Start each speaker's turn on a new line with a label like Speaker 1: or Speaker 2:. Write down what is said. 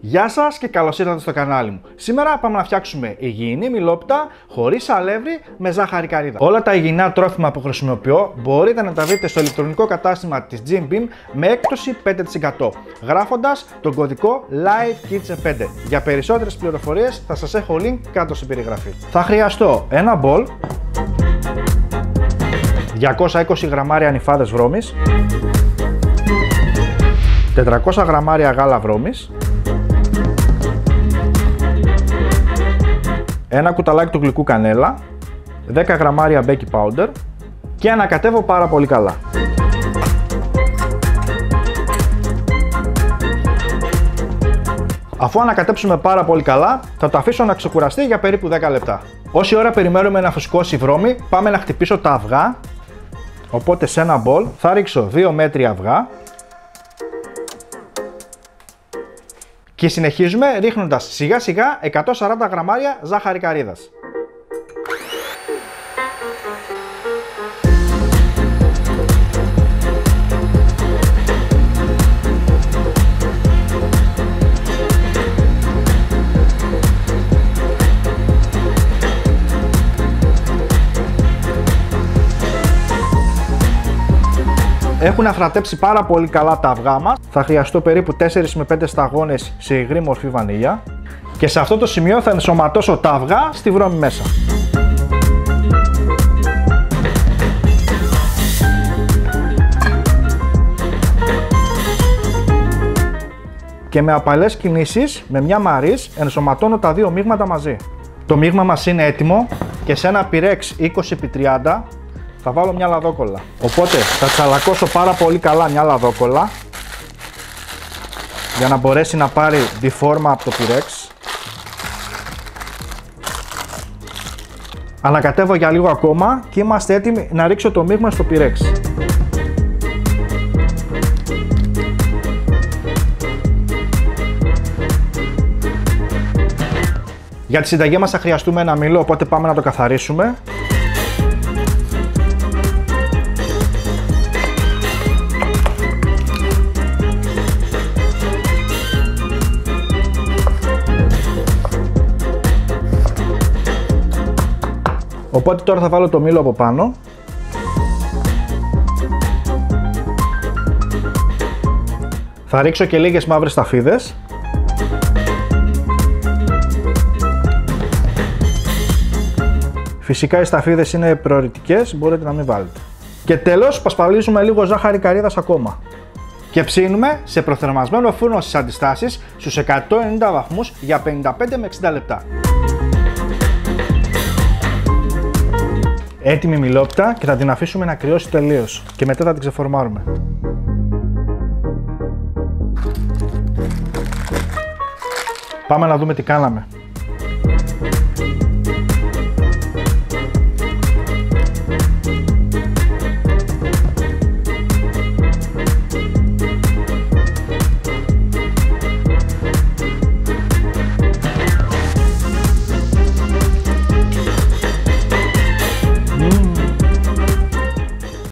Speaker 1: Γεια σας και καλώς ήρθατε στο κανάλι μου. Σήμερα πάμε να φτιάξουμε υγιεινή μιλόπιτα χωρίς αλεύρι με ζάχαρη καρύδα. Όλα τα υγιεινά τρόφιμα που χρησιμοποιώ μπορείτε να τα βρείτε στο ηλεκτρονικό κατάστημα της Jim Beam με έκπτωση 5% γράφοντας τον κωδικό LIVEKITCHEN5. Για περισσότερες πληροφορίες θα σας έχω link κάτω στην περιγραφή. Θα χρειαστώ ένα μπολ, 220 γραμμάρια ανιφάδες βρώμης, 400 γραμμάρια γάλα βρώμης, ένα κουταλάκι του γλυκού κανέλα, 10 γραμμάρια baking powder και ανακατεύω πάρα πολύ καλά. Αφού ανακατέψουμε πάρα πολύ καλά, θα το αφήσω να ξεκουραστεί για περίπου 10 λεπτά. Όση ώρα περιμένουμε να φουσκώσει η βρώμη, πάμε να χτυπήσω τα αυγά. Οπότε σε ένα μπολ θα ρίξω 2 μέτρια αυγά και συνεχίζουμε ρίχνοντας σιγά σιγά 140 γραμμάρια ζάχαρη καρύδας. Έχουν αφρατέψει πάρα πολύ καλά τα αυγά μας. Θα χρειαστώ περίπου 4 με 5 σταγόνες σε υγρή μορφή βανίλια. Και σε αυτό το σημείο θα ενσωματώσω τα αυγά στη βρώμη μέσα. Και με απαλές κινήσεις, με μια μαρίς, ενσωματώνω τα δύο μείγματα μαζί. Το μείγμα μας είναι έτοιμο και σε ένα πυρέξ 20x30 θα βάλω μια λαδόκολλα. Οπότε θα τσαλακώσω πάρα πολύ καλά μια λαδόκολλα για να μπορέσει να πάρει τη φόρμα από το πυρέξ. Ανακατεύω για λίγο ακόμα και είμαστε έτοιμοι να ρίξω το μείγμα στο πυρέξ. Για τη συνταγή μας θα χρειαστούμε ένα μήλο, οπότε πάμε να το καθαρίσουμε. Οπότε τώρα θα βάλω το μήλο από πάνω. Θα ρίξω και λίγες μαύρες σταφίδες. Φυσικά οι σταφίδες είναι προαιρετικές, μπορείτε να μην βάλετε. Και τέλος πασπαλίζουμε λίγο ζάχαρη καρύδας ακόμα. Και ψήνουμε σε προθερμασμένο φούρνο στις αντιστάσεις στους 190 βαθμούς για 55 με 60 λεπτά. Έτοιμη μιλόπιτα και θα την αφήσουμε να κρυώσει τελείως και μετά θα την ξεφορμάρουμε. Πάμε να δούμε τι κάναμε.